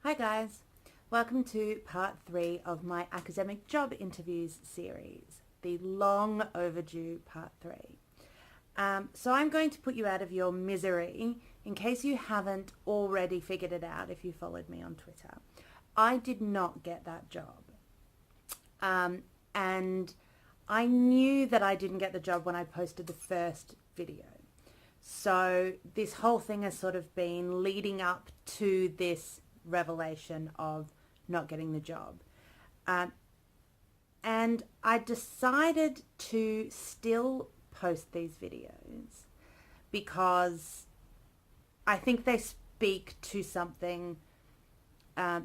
Hi guys, welcome to part 3 of my academic job interviews series, the long overdue part 3. So I'm going to put you out of your misery in case you haven't already figured it out if you followed me on Twitter. I did not get that job. And I knew that I didn't get the job when I posted the first video. So this whole thing has sort of been leading up to this revelation of not getting the job. And I decided to still post these videos because I think they speak to something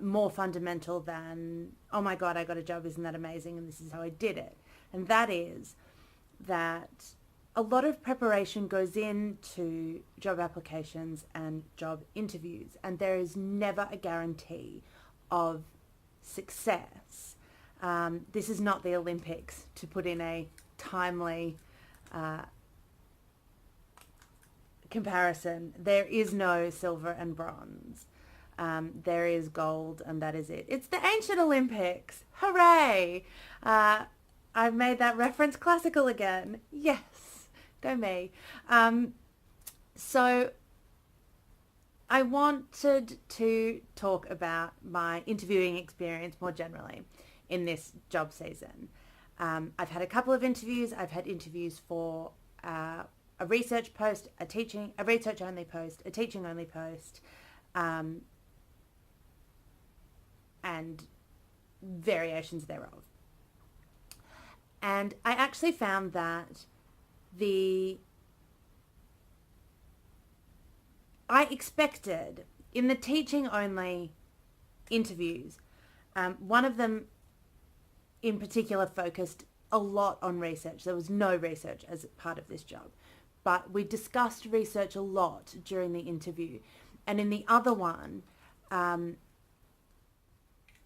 more fundamental than, oh my God, I got a job, isn't that amazing? And this is how I did it. And that is that a lot of preparation goes into job applications and job interviews, and there is never a guarantee of success. This is not the Olympics, to put in a timely comparison. There is no silver and bronze. There is gold, and that is it. It's the ancient Olympics. Hooray! I've made that reference classical again. Yes. Go me. So I wanted to talk about my interviewing experience more generally in this job season. I've had a couple of interviews. I've had interviews for a research post, a research only post, a teaching only post, and variations thereof. And I actually found that I expected in the teaching only interviews, one of them in particular focused a lot on research. There was no research as part of this job, but we discussed research a lot during the interview. And in the other one,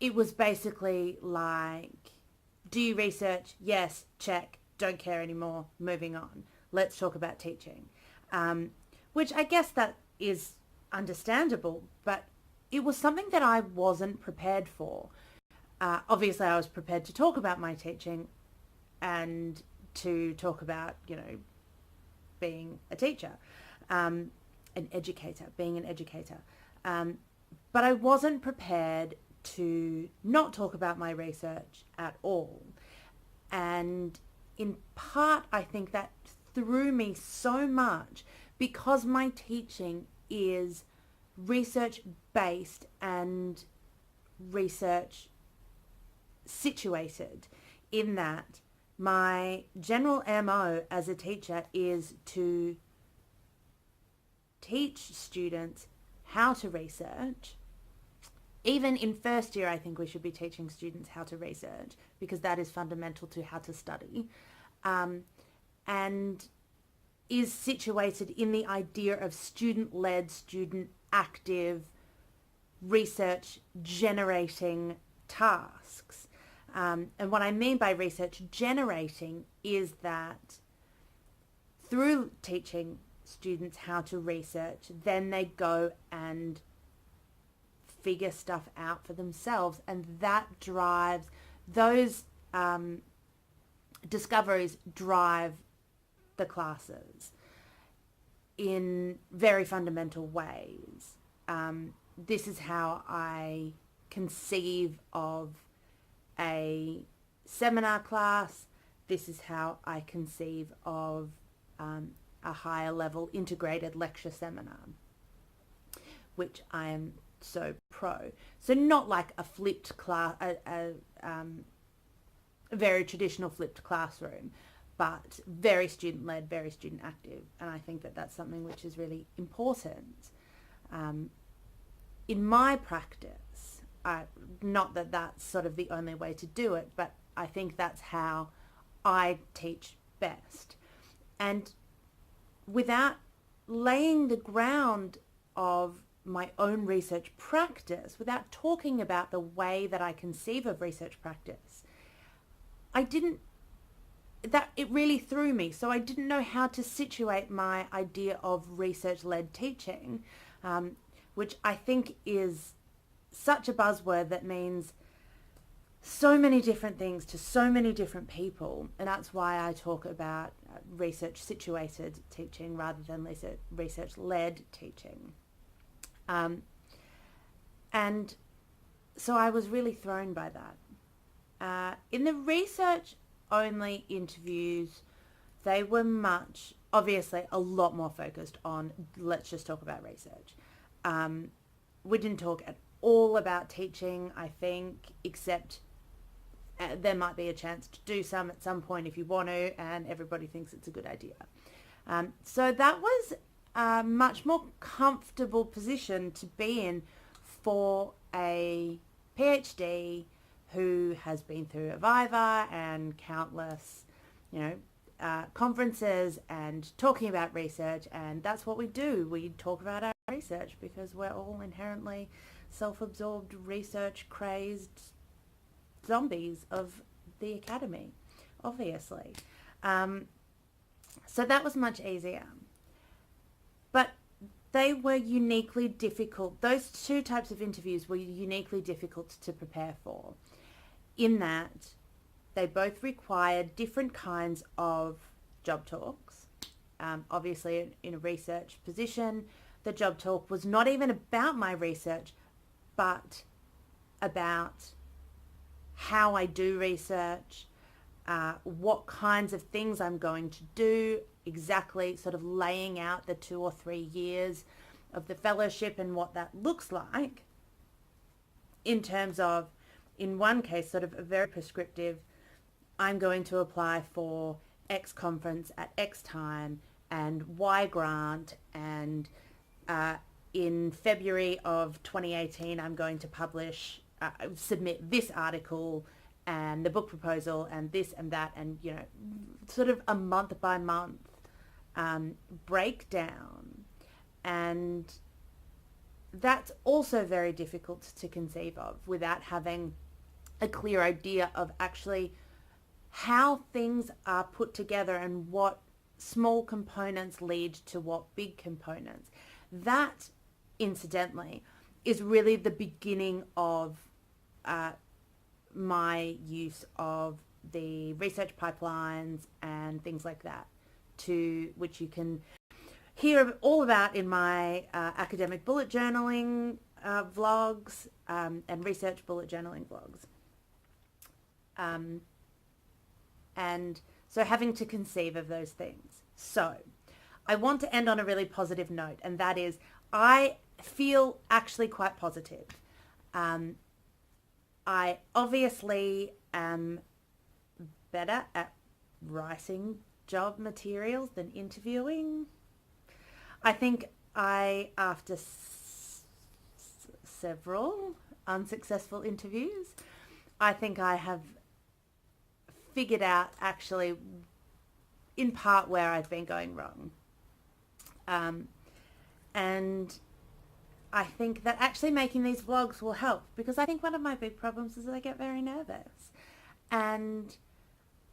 it was basically like, do you research? Yes, check. Don't care anymore, moving on. Let's talk about teaching. Which I guess that is understandable, but it was something that I wasn't prepared for. Obviously, I was prepared to talk about my teaching and to talk about, being a teacher, being an educator. But I wasn't prepared to not talk about my research at all. And in part, I think that threw me so much because my teaching is research-based and research situated, in that my general MO as a teacher is to teach students how to research. Even in first year, I think we should be teaching students how to research because that is fundamental to how to study, and is situated in the idea of student-led, student-active research generating tasks. And what I mean by research generating is that through teaching students how to research, then they go and figure stuff out for themselves, and that drives those discoveries drive the classes in very fundamental ways. This is how I conceive of a seminar class. This is how I conceive of a higher level integrated lecture seminar, which I am so pro. So not like a flipped class, a very traditional flipped classroom, but very student-led, very student-active. And I think that that's something which is really important. In my practice, not that that's sort of the only way to do it, but I think that's how I teach best. And without laying the ground of my own research practice, without talking about the way that I conceive of research practice, it really threw me. So I didn't know how to situate my idea of research-led teaching, which I think is such a buzzword that means so many different things to so many different people, and that's why I talk about research situated teaching rather than research led teaching. And so I was really thrown by that. In the research only interviews, they were obviously a lot more focused on, let's just talk about research. We didn't talk at all about teaching, I think, except there might be a chance to do some at some point if you want to, and everybody thinks it's a good idea. So that was a much more comfortable position to be in for a PhD who has been through a Viva and countless, conferences and talking about research, and that's what we do. We talk about our research because we're all inherently self-absorbed, research-crazed zombies of the academy, obviously. So that was much easier. But they were uniquely difficult. Those two types of interviews were uniquely difficult to prepare for, in that they both required different kinds of job talks. Obviously, in a research position, the job talk was not even about my research, but about how I do research, what kinds of things I'm going to do, exactly sort of laying out the 2 or 3 years of the fellowship and what that looks like, in terms of, in one case, sort of a very prescriptive, I'm going to apply for X conference at X time and Y grant, and in February of 2018 I'm going to submit this article and the book proposal and this and that, and sort of a month by month breakdown. And that's also very difficult to conceive of without having a clear idea of actually how things are put together and what small components lead to what big components. That, incidentally, is really the beginning of my use of the research pipelines and things like that, to which you can hear all about in my academic bullet journaling vlogs and research bullet journaling vlogs. And so having to conceive of those things. So I want to end on a really positive note, and that is I feel actually quite positive. I obviously am better at writing job materials than interviewing. I think after several unsuccessful interviews, I think I have figured out actually in part where I've been going wrong. And I think that actually making these vlogs will help, because I think one of my big problems is that I get very nervous. And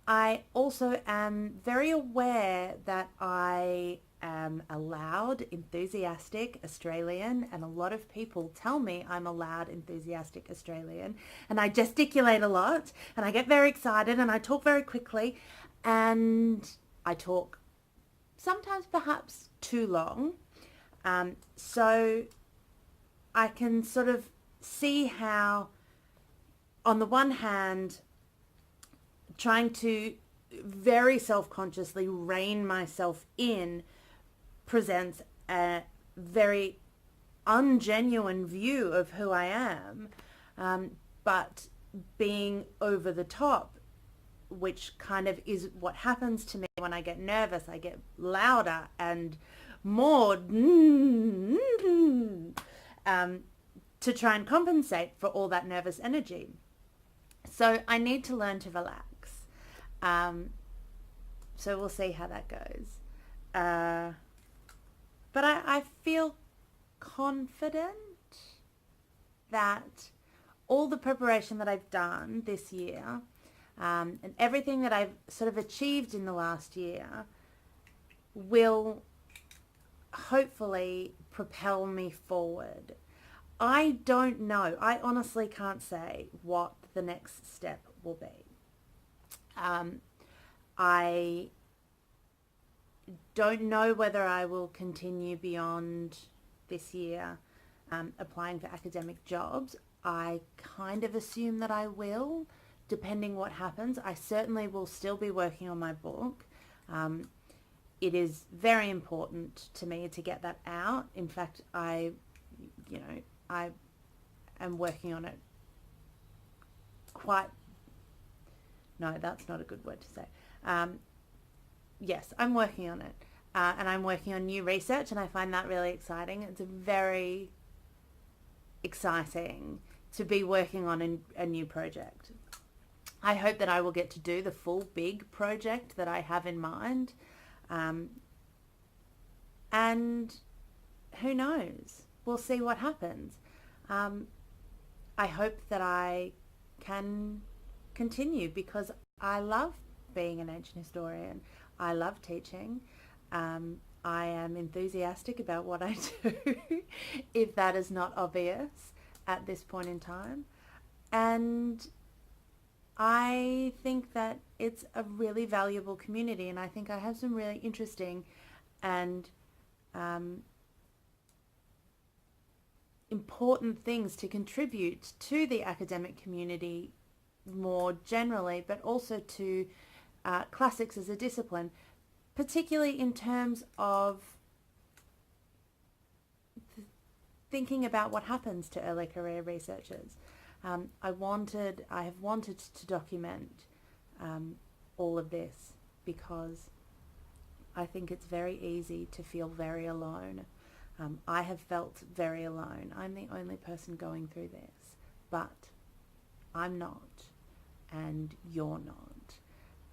I also am very aware that I am a loud, enthusiastic Australian, and a lot of people tell me I'm a loud, enthusiastic Australian, and I gesticulate a lot, and I get very excited, and I talk very quickly, and I talk sometimes perhaps too long. So I can sort of see how, on the one hand, trying to very self-consciously rein myself in presents a very ungenuine view of who I am, but being over the top, which kind of is what happens to me when I get nervous. I get louder and more to try and compensate for all that nervous energy. So I need to learn to relax. So we'll see how that goes. But I feel confident that all the preparation that I've done this year, and everything that I've sort of achieved in the last year, will hopefully propel me forward. I don't know. I honestly can't say what the next step will be. Um, I don't know whether I will continue beyond this year applying for academic jobs. I kind of assume that I will, depending what happens. I certainly will still be working on my book. Um, it is very important to me to get that out. In fact, I am working on it quite. No, that's not a good word to say. Yes, I'm working on it. And I'm working on new research, and I find that really exciting. It's very exciting to be working on a new project. I hope that I will get to do the full big project that I have in mind. Um, and who knows? We'll see what happens. Um, I hope that I can continue because I love being an ancient historian. I love teaching. I am enthusiastic about what I do, if that is not obvious at this point in time. And I think that it's a really valuable community, and I think I have some really interesting and um, important things to contribute to the academic community more generally, but also to classics as a discipline, particularly in terms of thinking about what happens to early career researchers. I have wanted to document all of this because I think it's very easy to feel very alone. I have felt very alone. I'm the only person going through this, but I'm not, and you're not.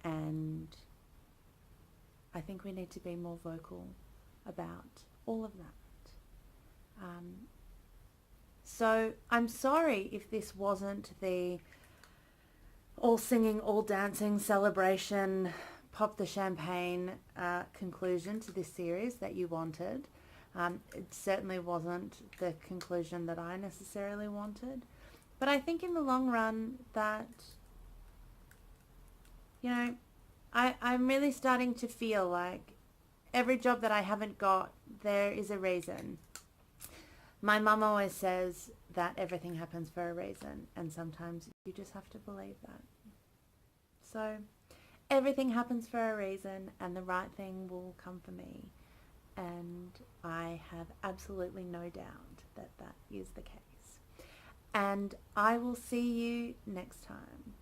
And I think we need to be more vocal about all of that. So I'm sorry if this wasn't the all singing, all dancing, celebration, pop the champagne conclusion to this series that you wanted. It certainly wasn't the conclusion that I necessarily wanted. But I think in the long run that, I'm really starting to feel like every job that I haven't got, there is a reason. My mum always says that everything happens for a reason, and sometimes you just have to believe that. So everything happens for a reason, and the right thing will come for me. And I have absolutely no doubt that that is the case. And I will see you next time.